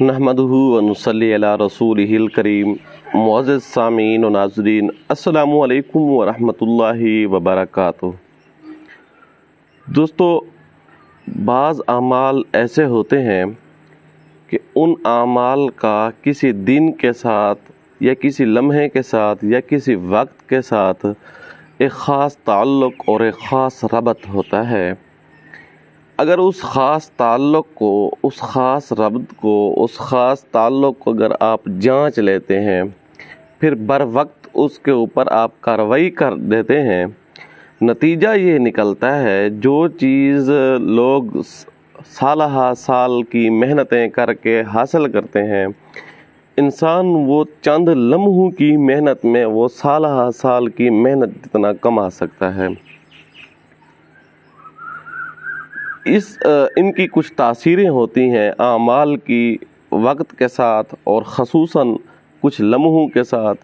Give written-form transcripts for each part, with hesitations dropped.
नहमदुहु व नुसल्ली अला रसूलिहिल करीम। मुअज़्ज़िज़ सामीन व नाज़रीन, अस्सलामु अलैकुम व रहमतुल्लाहि व बरकातुहू। दोस्तों, बाज़ आमाल ऐसे होते हैं कि उन आमाल का किसी दिन के साथ या किसी लम्हे के साथ या किसी वक्त के साथ एक ख़ास ताल्लुक़ और एक ख़ास रबत होता है। अगर उस ख़ास ताल्लुक़ को, उस ख़ास रब्त को, उस ख़ास ताल्लुक़ को अगर आप जांच लेते हैं, फिर बर वक्त उसके ऊपर आप कार्रवाई कर देते हैं, नतीजा ये निकलता है जो चीज़ लोग साल साल की मेहनतें करके हासिल करते हैं, इंसान वो चंद लम्हों की मेहनत में वो साल की मेहनत जितना कमा सकता है। इनकी कुछ तासीरें होती हैं आमाल की वक्त के साथ और ख़ुसूसन कुछ लम्हों के साथ,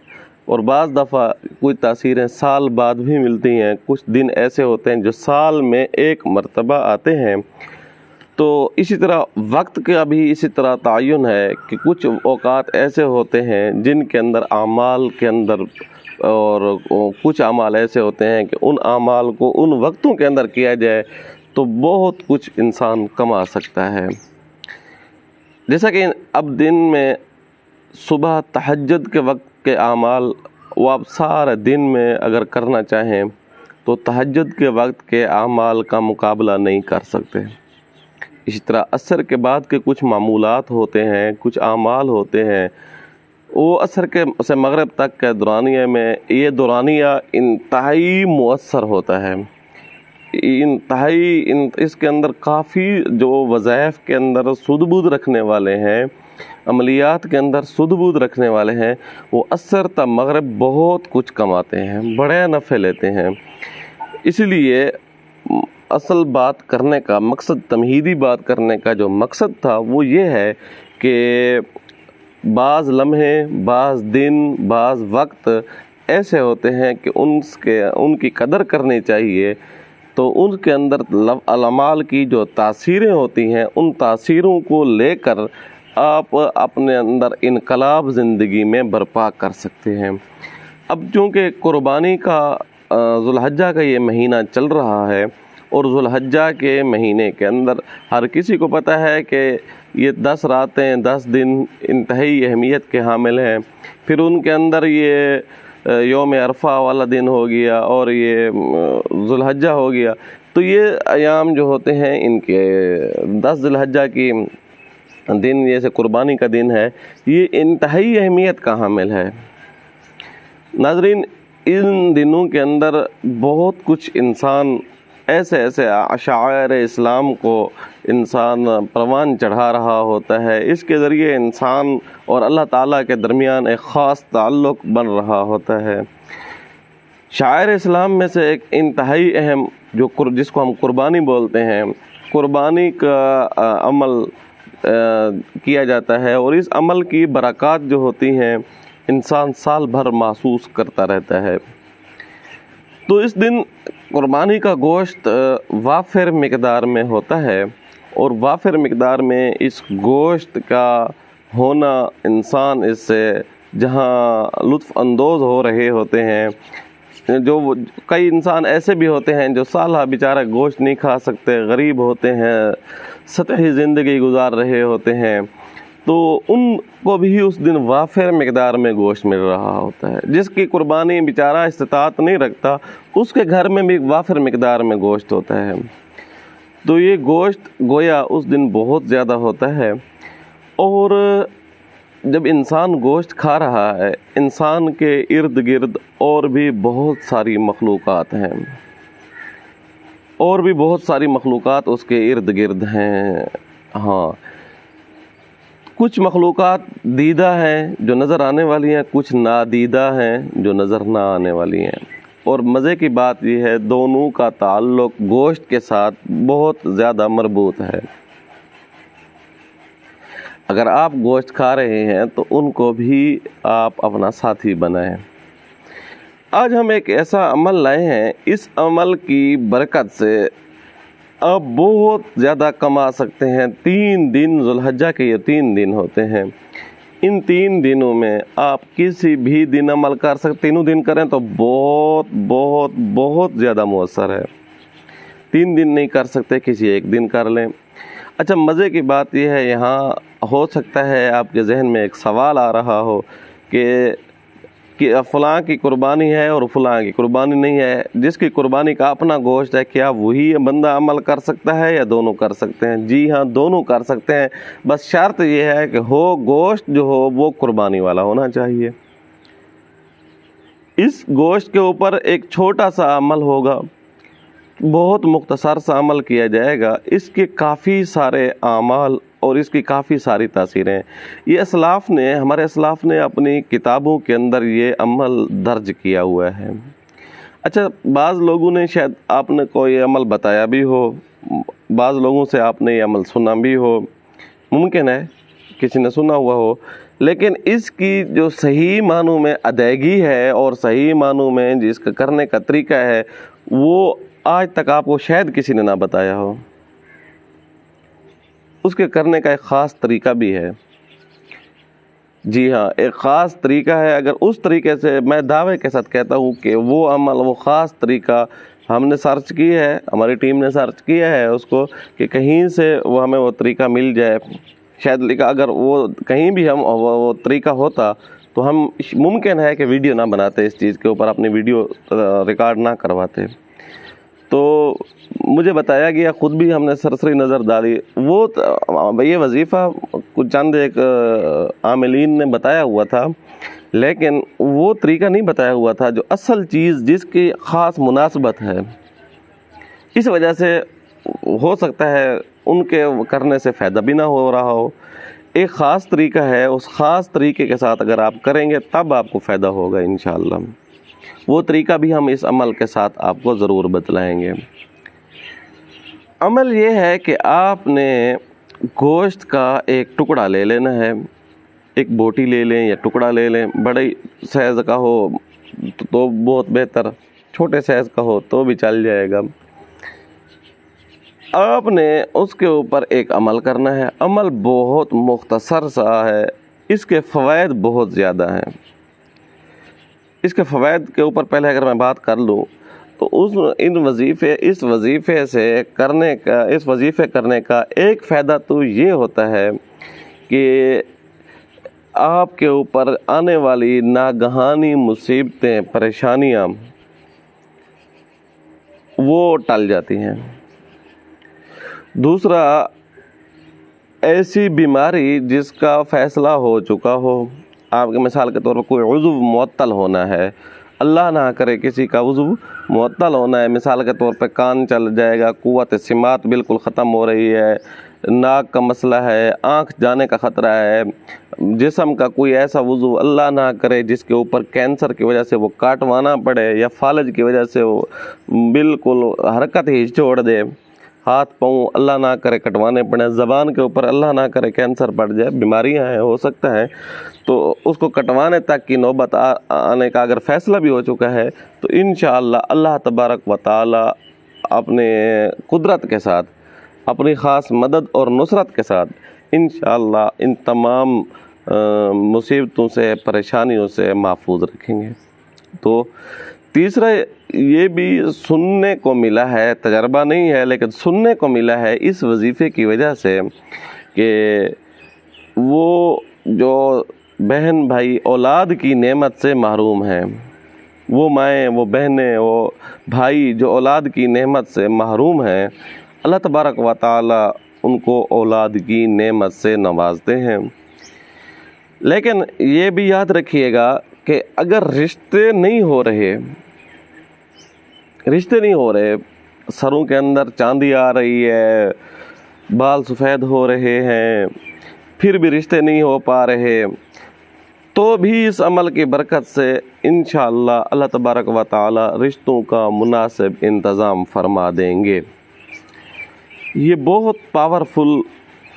और बाज़ दफ़ा कुछ तासीरें साल बाद भी मिलती हैं। कुछ दिन ऐसे होते हैं जो साल में एक मरतबा आते हैं। तो इसी तरह वक्त का भी इसी तरह तायुन है कि कुछ औक़ात ऐसे होते हैं जिनके अंदर आमाल के अंदर, और कुछ आमाल ऐसे होते हैं कि उन आमाल को उन वक्तों के अंदर किया जाए तो बहुत कुछ इंसान कमा सकता है। जैसा कि अब दिन में सुबह तहज्जुद के वक्त के आमाल वो आप सारे दिन में अगर करना चाहें तो तहज्जुद के वक्त के आमाल का मुकाबला नहीं कर सकते। इसी तरह असर के बाद के कुछ मामूलात होते हैं, कुछ आमाल होते हैं, वो असर के से मगरिब तक के दौरानिया में ये दौरानिया इंतहाई मुअस्सर होता है। इसके अंदर काफ़ी जो वज़ाइफ के अंदर सुध-बुध रखने वाले हैं, अमलियात के अंदर सुध-बुध रखने वाले हैं, वो असर तक मगरिब बहुत कुछ कमाते हैं, बड़े नफ़े लेते हैं। इसलिए असल बात करने का मकसद, तमहीदी बात करने का जो मकसद था वो ये है कि बाज़ लम्हे, बाज़ दिन, बाज़ वक्त ऐसे होते हैं कि उनकी कदर करनी चाहिए। तो उनके अंदर अमाल की जो तासीरें होती हैं, उन तासीरों को लेकर आप अपने अंदर इनकलाब ज़िंदगी में बर्पा कर सकते हैं। अब चूँकि कुर्बानी का ज़ुल्हज्जा का ये महीना चल रहा है, और ज़ुल्हज्जा के महीने के अंदर हर किसी को पता है कि ये 10 रातें 10 दिन इंतहाई अहमियत के हामिल हैं। फिर उनके अंदर ये यौम अरफा वाला दिन हो गया और ये ज़ुल्हज्जा हो गया। तो ये अयाम जो होते हैं, इनके 10 ज़ुल्हज्जा की दिन जैसे कुर्बानी का दिन है, ये इंतहाई अहमियत का हामिल है। नाज़रीन, इन दिनों के अंदर बहुत कुछ इंसान ऐसे अशायर इस्लाम को इंसान परवान चढ़ा रहा होता है। इसके ज़रिए इंसान और अल्लाह ताला के दरमियान एक ख़ास ताल्लुक़ बन रहा होता है। शायर इस्लाम में से एक इंतहाई अहम जिसको हम कुर्बानी बोलते हैं, कुर्बानी का अमल किया जाता है, और इस अमल की बरक़ात जो होती हैं इंसान साल भर महसूस करता रहता है। तो इस दिन कुर्बानी का गोश्त वाफिर मिक़दार में होता है, और वाफिर मिक़दार में इस गोश्त का होना, इंसान इससे जहाँ लुत्फ़ अंदोज़ हो रहे होते हैं, जो कई इंसान ऐसे भी होते हैं जो साल बेचारा गोश्त नहीं खा सकते, गरीब होते हैं, सतही ज़िंदगी गुजार रहे होते हैं, तो उनको भी उस दिन वाफिर मिक़दार में गोश्त मिल रहा होता है। जिसकी कुर्बानी बेचारा इस्तिताअत नहीं रखता, उसके घर में भी वाफिर मिक़दार में गोश्त होता है। तो ये गोश्त गोया उस दिन बहुत ज़्यादा होता है। और जब इंसान गोश्त खा रहा है, इंसान के इर्द गिर्द और भी बहुत सारी मखलूक़ात हैं, और भी बहुत सारी मखलूक़ात उसके इर्द गिर्द हैं। हाँ, कुछ मखलूक़ात दीदा हैं जो नज़र आने वाली हैं, कुछ नादीदा हैं जो नज़र ना आने वाली हैं। और मज़े की बात यह है, दोनों का ताल्लुक़ गोश्त के साथ बहुत ज़्यादा मरबूत है। अगर आप गोश्त खा रहे हैं तो उनको भी आप अपना साथी बनाएं। आज हम एक ऐसा अमल लाए हैं, इस अमल की बरकत से आप बहुत ज़्यादा कमा सकते हैं। 3 दिन ज़ुल्हज्जा के ये 3 दिन होते हैं, इन 3 दिनों में आप किसी भी दिन अमल कर सकते, तीनों दिन करें तो बहुत बहुत बहुत ज़्यादा मुअस्सर है। 3 दिन नहीं कर सकते, किसी एक दिन कर लें। अच्छा, मज़े की बात यह है, यहाँ हो सकता है आपके जहन में एक सवाल आ रहा हो कि फ़लाँ की कुर्बानी है और फ़लाँ की कुर्बानी नहीं है, जिसकी कुर्बानी का अपना गोश्त है, क्या वही बंदा अमल कर सकता है या दोनों कर सकते हैं? जी हाँ, दोनों कर सकते हैं, बस शर्त ये है कि गोश्त जो हो वो कुर्बानी वाला होना चाहिए। इस गोश्त के ऊपर एक छोटा सा अमल होगा, बहुत मुख्तसर सा अमल किया जाएगा, इसके काफ़ी सारे आमाल और इसकी काफ़ी सारी तासीरें। ये हमारे असलाफ ने अपनी किताबों के अंदर ये अमल दर्ज किया हुआ है। अच्छा, बाज़ लोगों ने शायद आपने को ये अमल बताया भी हो, बाज़ लोगों से आपने ये अमल सुना भी हो, मुमकिन है किसी ने सुना हुआ हो, लेकिन इसकी जो सही मानों में अदायगी है और सही मानों में जिसका करने का तरीका है, वो आज तक आपको शायद किसी ने ना बताया हो। उसके करने का एक ख़ास तरीका भी है। जी हाँ, एक ख़ास तरीका है। अगर उस तरीके से, मैं दावे के साथ कहता हूँ कि वो अमल, वो ख़ास तरीका हमने सर्च की है, हमारी टीम ने सर्च किया है उसको, कि कहीं से वो हमें वो तरीका मिल जाए। शायद लिखा, अगर वो कहीं भी हम वो तरीका होता तो हम मुमकिन है कि वीडियो ना बनाते, इस चीज़ के ऊपर अपनी वीडियो रिकॉर्ड ना करवाते। तो मुझे बताया गया, ख़ुद भी हमने सरसरी नज़र डाली, वो ये वजीफ़ा कुछ चंद एक आमिलीन ने बताया हुआ था, लेकिन वो तरीका नहीं बताया हुआ था जो असल चीज़ जिसकी ख़ास मुनासबत है। इस वजह से हो सकता है उनके करने से फ़ायदा भी ना हो रहा हो। एक ख़ास तरीका है, उस ख़ास तरीके के साथ अगर आप करेंगे तब आपको फ़ायदा होगा इंशाअल्लाह। वो तरीका भी हम इस अमल के साथ आपको ज़रूर बतलाएंगे। अमल ये है कि आपने गोश्त का एक टुकड़ा ले लेना है, एक बोटी ले लें या टुकड़ा ले लें, बड़े साइज़ का हो तो बहुत बेहतर, छोटे साइज़ का हो तो भी चल जाएगा। आपने उसके ऊपर एक अमल करना है। अमल बहुत मुख्तसर सा है, इसके फ़वाइद बहुत ज़्यादा हैं। इसके फ़वाइद के ऊपर पहले अगर मैं बात कर लूँ तो इस वजीफ़े करने का एक फ़ायदा तो ये होता है कि आपके ऊपर आने वाली नागहानी मुसीबतें, परेशानियाँ वो टल जाती हैं। दूसरा, ऐसी बीमारी जिसका फ़ैसला हो चुका हो, आपके मिसाल के तौर पर कोई उज़्व मुअत्तल होना है, अल्लाह ना करे किसी का उज़्व मुअत्तल होना है, मिसाल के तौर पे कान चल जाएगा, क़ुव्वत सिमात बिल्कुल ख़त्म हो रही है, नाक का मसला है, आँख जाने का ख़तरा है, जिस्म का कोई ऐसा उज़्व अल्लाह ना करे जिसके ऊपर कैंसर की वजह से वो काटवाना पड़े या फालज की वजह से वो बिल्कुल हरकत ही छोड़ दे, हाथ पाँव अल्लाह ना करे कटवाने पड़े, ज़बान के ऊपर अल्लाह ना करे कैंसर पड़ जाए, बीमारियां हैं, हो सकता है, तो उसको कटवाने तक की नौबत आने का अगर फ़ैसला भी हो चुका है तो इंशाअल्लाह अल्लाह तबारक व तआला अपने कुदरत के साथ, अपनी ख़ास मदद और नुसरत के साथ इंशाअल्लाह इन तमाम मुसीबतों से, परेशानियों से महफूज रखेंगे। तो तीसरा, ये भी सुनने को मिला है, तजर्बा नहीं है लेकिन सुनने को मिला है इस वजीफ़े की वजह से कि वो जो बहन भाई औलाद की नेमत से महरूम हैं, वो माएँ, वो बहनें, वो भाई जो औलाद की नेमत से महरूम हैं, अल्लाह तबारक व तआला उनको औलाद की नेमत से नवाजते हैं। लेकिन ये भी याद रखिएगा कि अगर रिश्ते नहीं हो रहे, सरों के अंदर चांदी आ रही है, बाल सफ़ेद हो रहे हैं, फिर भी रिश्ते नहीं हो पा रहे, तो भी इस अमल की बरकत से इंशाअल्लाह अल्लाह तबारक व तआला रिश्तों का मुनासिब इंतज़ाम फरमा देंगे। ये बहुत पावरफुल,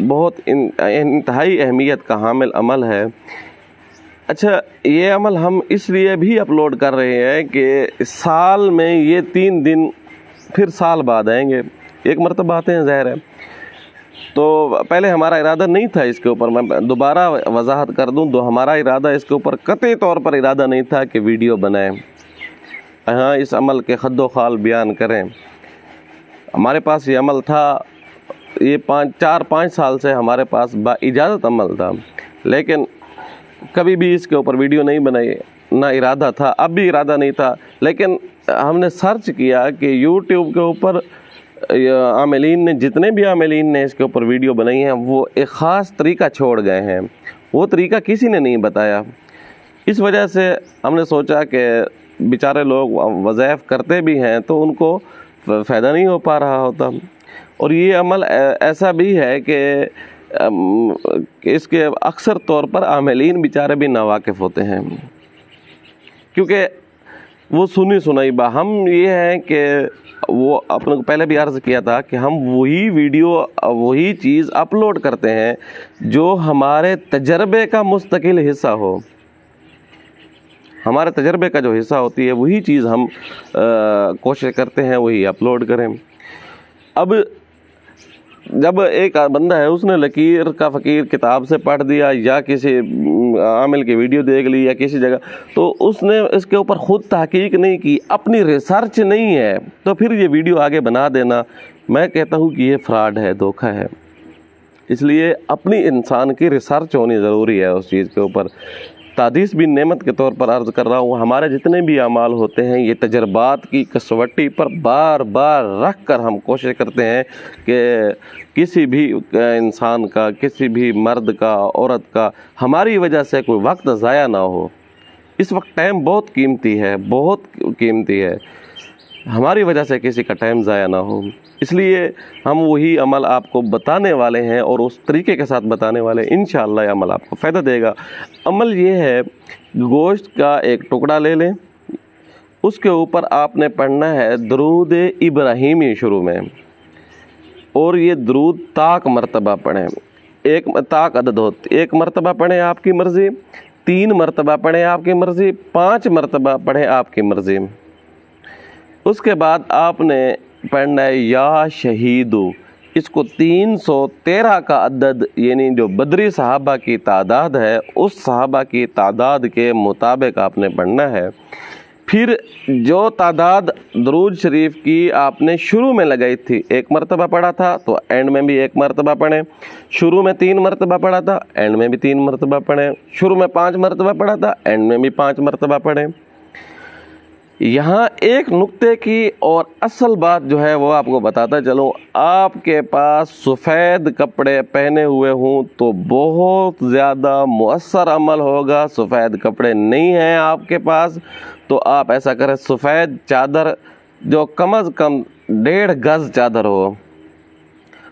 बहुत इंतहाई अहमियत का हामिल अमल है। अच्छा, ये अमल हम इसलिए भी अपलोड कर रहे हैं कि साल में ये 3 दिन फिर साल बाद आएंगे, ایک مرتبہ آتے ہیں ظاہر ہے. تو پہلے ہمارا ارادہ نہیں تھا اس کے اوپر، میں دوبارہ وضاحت کر دوں، تو ہمارا ارادہ اس کے اوپر قطعی طور پر ارادہ نہیں تھا کہ ویڈیو بنائیں، ہاں اس عمل کے خد و خال بیان کریں. ہمارے پاس یہ عمل تھا، یہ 4-5 سال سے ہمارے پاس با اجازت عمل تھا، لیکن کبھی بھی اس کے اوپر ویڈیو نہیں بنائی، نہ ارادہ تھا، اب بھی ارادہ نہیں تھا. لیکن ہم نے سرچ کیا کہ یوٹیوب کے اوپر عاملین نے، جتنے بھی عاملین نے اس کے اوپر ویڈیو بنائی ہیں، وہ ایک خاص طریقہ چھوڑ گئے ہیں، وہ طریقہ کسی نے نہیں بتایا. اس وجہ سے ہم نے سوچا کہ بیچارے لوگ وظائف کرتے بھی ہیں تو ان کو فائدہ نہیں ہو پا رہا ہوتا. اور یہ عمل ایسا بھی ہے کہ اس کے اکثر طور پر عاملین بیچارے بھی ناواقف ہوتے ہیں، کیونکہ وہ سنی سنائی ہم یہ ہیں کہ وہ اپنے کو پہلے بھی عرض کیا تھا کہ ہم وہی ویڈیو، وہی چیز اپلوڈ کرتے ہیں جو ہمارے تجربے کا مستقل حصہ ہو. ہمارے تجربے کا جو حصہ ہوتی ہے وہی چیز ہم کوشش کرتے ہیں وہی اپلوڈ کریں. اب جب ایک بندہ ہے اس نے لکیر کا فقیر کتاب سے پڑھ دیا یا کسی عامل کی ویڈیو دیکھ لی یا کسی جگہ، تو اس نے اس کے اوپر خود تحقیق نہیں کی، اپنی ریسرچ نہیں ہے، تو پھر یہ ویڈیو آگے بنا دینا، میں کہتا ہوں کہ یہ فراڈ ہے، دھوکہ ہے. اس لیے اپنی انسان کی ریسرچ ہونی ضروری ہے اس چیز کے اوپر. تحدیث بھی نعمت کے طور پر عرض کر رہا ہوں، ہمارے جتنے بھی اعمال ہوتے ہیں یہ تجربات کی کسوٹی پر بار بار رکھ کر ہم کوشش کرتے ہیں کہ کسی بھی انسان کا، کسی بھی مرد کا، عورت کا ہماری وجہ سے کوئی وقت ضائع نہ ہو. اس وقت ٹائم بہت قیمتی ہے، بہت قیمتی ہے، ہماری وجہ سے کسی کا ٹائم ضائع نہ ہو. اس لیے ہم وہی عمل آپ کو بتانے والے ہیں اور اس طریقے کے ساتھ بتانے والے ہیں. انشاءاللہ یہ عمل آپ کو فائدہ دے گا. عمل یہ ہے، گوشت کا ایک ٹکڑا لے لیں، اس کے اوپر آپ نے پڑھنا ہے درود ابراہیمی شروع میں، اور یہ درود طاق مرتبہ پڑھیں. ایک طاق عدد ہوتی، 1 مرتبہ پڑھیں آپ کی مرضی، 3 مرتبہ پڑھیں آپ کی مرضی، 5 مرتبہ پڑھیں آپ کی مرضی. اس کے بعد آپ نے پڑھنا ہے یا شہیدو، اس کو 313 کا عدد، یعنی جو بدری صحابہ کی تعداد ہے اس صحابہ کی تعداد کے مطابق آپ نے پڑھنا ہے. پھر جو تعداد درود شریف کی آپ نے شروع میں لگائی تھی، 1 مرتبہ پڑھا تھا تو اینڈ میں بھی 1 مرتبہ پڑھیں. شروع میں 3 مرتبہ پڑھا تھا، اینڈ میں بھی 3 مرتبہ پڑھیں. شروع میں 5 مرتبہ پڑھا تھا، اینڈ میں بھی 5 مرتبہ پڑھیں. یہاں ایک نقطے کی اور اصل بات جو ہے وہ آپ کو بتاتا چلوں، آپ کے پاس سفید کپڑے پہنے ہوئے ہوں تو بہت زیادہ مؤثر عمل ہوگا. سفید کپڑے نہیں ہیں آپ کے پاس تو آپ ایسا کریں، سفید چادر جو کم از کم 1.5 گز چادر ہو،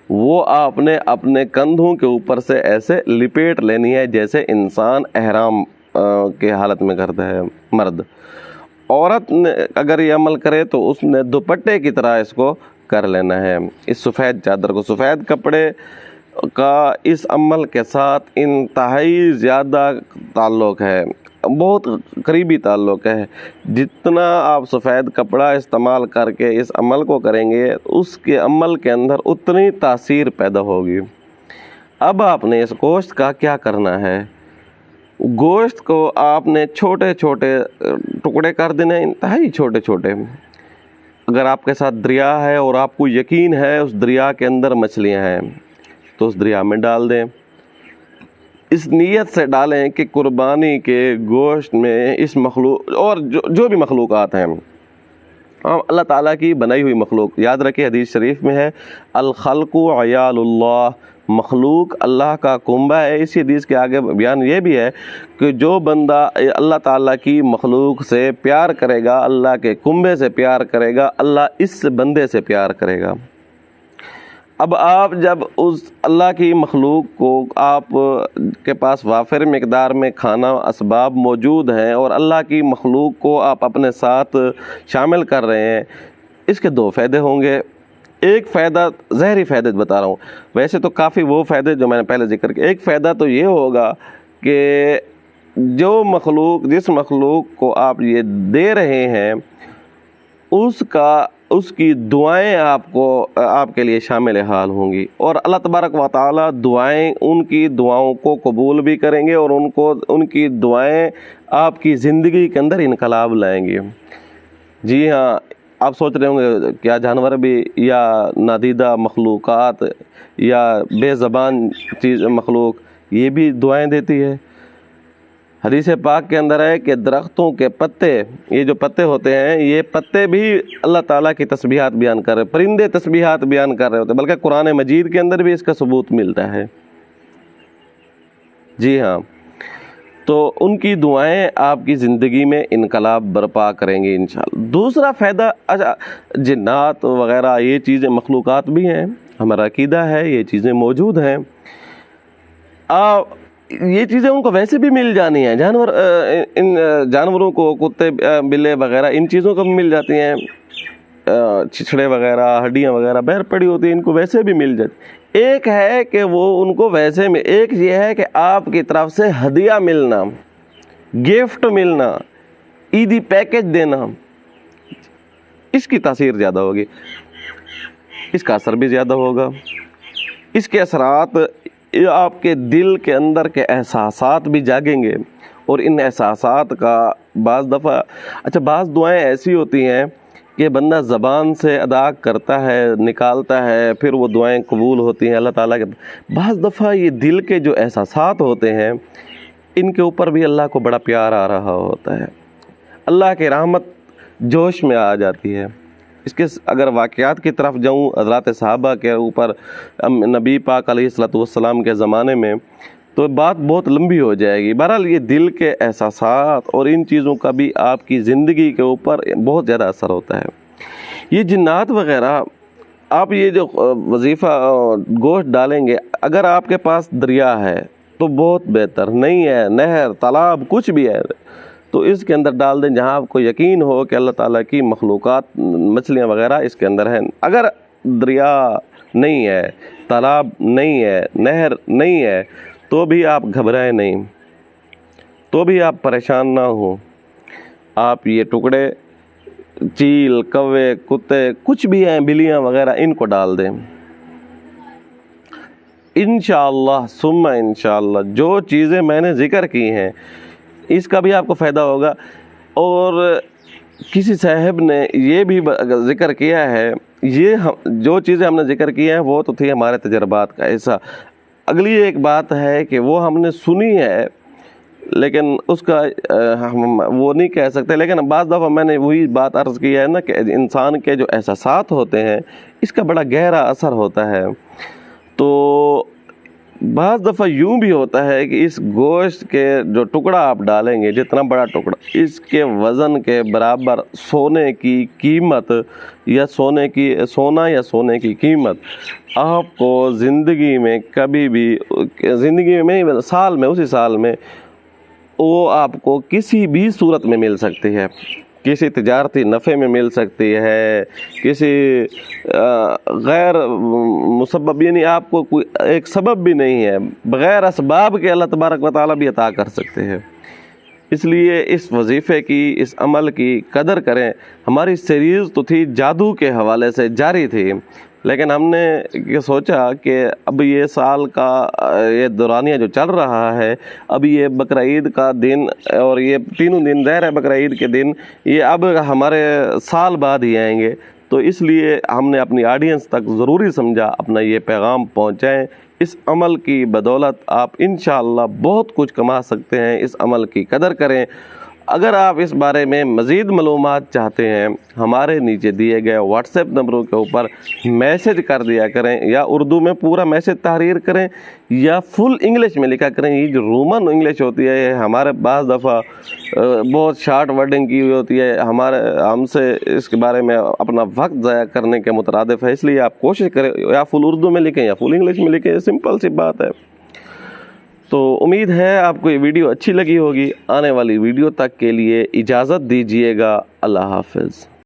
وہ آپ نے اپنے کندھوں کے اوپر سے ایسے لپیٹ لینی ہے جیسے انسان احرام کے حالت میں کرتا ہے مرد. عورت نے اگر یہ عمل کرے تو اس نے دوپٹے کی طرح اس کو کر لینا ہے. اس سفید چادر کو، سفید کپڑے کا اس عمل کے ساتھ انتہائی زیادہ تعلق ہے، بہت قریبی تعلق ہے. جتنا آپ سفید کپڑا استعمال کر کے اس عمل کو کریں گے اس کے عمل کے اندر اتنی تاثیر پیدا ہوگی. اب آپ نے اس گوشت کا کیا کرنا ہے، گوشت کو آپ نے چھوٹے چھوٹے ٹکڑے کر دینے، انتہائی چھوٹے چھوٹے. اگر آپ کے ساتھ دریا ہے اور آپ کو یقین ہے اس دریا کے اندر مچھلیاں ہیں تو اس دریا میں ڈال دیں. اس نیت سے ڈالیں کہ قربانی کے گوشت میں اس مخلوق اور جو بھی مخلوقات ہیں، اللہ تعالیٰ کی بنائی ہوئی مخلوق، یاد رکھیں حدیث شریف میں ہے الخلق عیال اللہ، مخلوق اللہ کا کنبہ ہے. اسی حدیث کے آگے بیان یہ بھی ہے کہ جو بندہ اللہ تعالیٰ کی مخلوق سے پیار کرے گا، اللہ کے کنبے سے پیار کرے گا، اللہ اس بندے سے پیار کرے گا. اب آپ جب اس اللہ کی مخلوق کو، آپ کے پاس وافر مقدار میں کھانا اسباب موجود ہیں اور اللہ کی مخلوق کو آپ اپنے ساتھ شامل کر رہے ہیں، اس کے 2 فائدے ہوں گے. ایک فائدہ ظاہری فائدے بتا رہا ہوں، ویسے تو کافی وہ فائدے جو میں نے پہلے ذکر کیا. ایک فائدہ تو یہ ہوگا کہ جو مخلوق، جس مخلوق کو آپ یہ دے رہے ہیں उसकी दुआएं आपके लिए शामिल हाल होंगी, और अल्लाह तबारक व तआला दुआएं, उनकी दुआओं को कबूल भी करेंगे और उनकी दुआएं आपकी ज़िंदगी के अंदर इनकलाब लाएंगी। जी हाँ, आप सोच रहे होंगे क्या जानवर भी या नादीदा मखलूक़ात या बेज़बान चीज़ मखलूक ये भी दुआएं देती है? हदीस पाक के अंदर है कि दरख्तों के पत्ते, ये जो पत्ते होते हैं, ये पत्ते भी अल्लाह ताला की तस्बीहात बयान कर रहे हैं, परिंदे तस्बीहात बयान कर रहे होते हैं, बल्कि कुरान मजीद के अंदर भी इसका सबूत मिलता है। जी हाँ, तो उनकी दुआएं आपकी ज़िंदगी में इनकलाब बर्पा करेंगी इंशाअल्लाह। दूसरा फ़ायदा, अच्छा, जिन्नात वग़ैरह ये चीज़ें मखलूक़ात भी हैं, हमारा अक़ीदा है, ये चीज़ें मौजूद हैं। ये चीज़ें उनको वैसे भी मिल जानी हैं, इन जानवरों को, कुत्ते बिल्ले वग़ैरह, इन चीज़ों को भी मिल जाती हैं, छिछड़े वग़ैरह, हड्डियाँ वग़ैरह बाहर पड़ी होती हैं, इनको वैसे भी मिल जाती। एक है कि वो उनको वैसे में, एक ये है कि आपकी तरफ से हदिया मिलना, गिफ्ट मिलना, ईदी पैकेज देना, इसकी तासीर ज़्यादा होगी, इसका असर भी ज़्यादा होगा। इसके असरात आपके दिल के अंदर के एहसासात भी जागेंगे, और इन एहसासात का बाज़ दफ़ा, अच्छा, बाज़ दुआएं ऐसी होती हैं कि बंदा ज़बान से अदा करता है, निकालता है, फिर वो दुआएं कबूल होती हैं अल्लाह ताला के। बाज़ दफ़ा ये दिल के जो एहसासात होते हैं, इनके ऊपर भी अल्लाह को बड़ा प्यार आ रहा होता है, अल्लाह की रहमत जोश में आ जाती है। इसके अगर वाक़यात की तरफ जाऊँ, हज़रात सहाबा के ऊपर, नबी पाक अलैहिस्सलातु वस्सलाम के ज़माने में, तो बात बहुत लंबी हो जाएगी। बहरहाल ये दिल के एहसासात और इन चीज़ों का भी आपकी ज़िंदगी के ऊपर बहुत ज़्यादा असर होता है। ये जिन्नात वग़ैरह, आप ये जो वजीफ़ा गोश्त डालेंगे, अगर आपके पास दरिया है तो बहुत बेहतर, नहीं है नहर तालाब कुछ भी है तो इसके अंदर डाल दें, जहाँ आपको यकीन हो कि अल्लाह ताला की मखलूक़ात, मछलियाँ वग़ैरह इसके अंदर हैं। अगर दरिया नहीं है, तालाब नहीं है, नहर नहीं है, तो भी आप घबराएं नहीं, तो भी आप परेशान ना हो। आप ये टुकड़े, चील, कौवे, कुत्ते, कुछ भी हैं, बिल्लियाँ वग़ैरह, इनको डाल दें। इंशाअल्लाह सुम्मा इंशाअल्लाह जो चीज़ें मैंने ज़िक्र की हैं, इसका भी आपको फ़ायदा होगा। और किसी साहब ने ये भी ज़िक्र किया है, जो चीज़ें हमने ज़िक्र की हैं वो तो थी हमारे तजर्बात का हिस्सा। अगली एक बात है कि वो हमने सुनी है, लेकिन उसका हम वो नहीं कह सकते, लेकिन बाज़ दफ़ा मैंने वही बात अर्ज़ की है ना कि इंसान के जो एहसासात होते हैं, इसका बड़ा गहरा असर होता है। तो बाज़ दफ़ा यूँ भी होता है कि इस गोश्त के जो टुकड़ा आप डालेंगे, जितना बड़ा टुकड़ा, इसके वज़न के बराबर सोने की कीमत या सोने की कीमत आपको ज़िंदगी में कभी भी, ज़िंदगी में साल में, उसी साल में वो आपको किसी भी सूरत में मिल सकती है। किसी तिजारती नफ़े में मिल सकती है, किसी गैर मुसब्बब, यानी आपको कोई एक सबब भी नहीं है, बग़ैर असबाब के अल्लाह तबारक व तआला भी अता कर सकते हैं। इसलिए इस वजीफ़े की, इस अमल की कदर करें। हमारी सीरीज़ तो थी जादू के हवाले से जारी थी, लेकिन हमने ये सोचा कि अब ये साल का ये दौरानिया जो चल रहा है, अब ये बकरा ईद का दिन और ये तीनों दिन ज़ाहिर है बकरा ईद के दिन, ये अब हमारे साल बाद ही आएंगे, तो इसलिए हमने अपनी ऑडियंस तक ज़रूरी समझा अपना ये पैगाम पहुँचाएँ। इस अमल की बदौलत आप इंशाअल्लाह बहुत कुछ कमा सकते हैं, इस अमल की कदर करें। अगर आप इस बारे में मज़ीद मालूमात चाहते हैं, हमारे नीचे दिए गए व्हाट्सएप नंबरों के ऊपर मैसेज कर दिया करें, या उर्दू में पूरा मैसेज तहरीर करें या फुल इंग्लिश में लिखा करें। ये जो रोमन इंग्लिश होती है, ये हमारे बाज़ दफ़ा बहुत शार्ट वर्डिंग की हुई होती है, हमसे इसके बारे में अपना वक्त ज़ाया करने के मुतरादिफ है। इसलिए आप कोशिश करें या फुल उर्दू में लिखें या फुल इंग्लिश में लिखें, सिंपल सी बात है। तो उम्मीद है आपको ये वीडियो अच्छी लगी होगी। आने वाली वीडियो तक के लिए इजाज़त दीजिएगा। अल्लाह हाफ़िज़।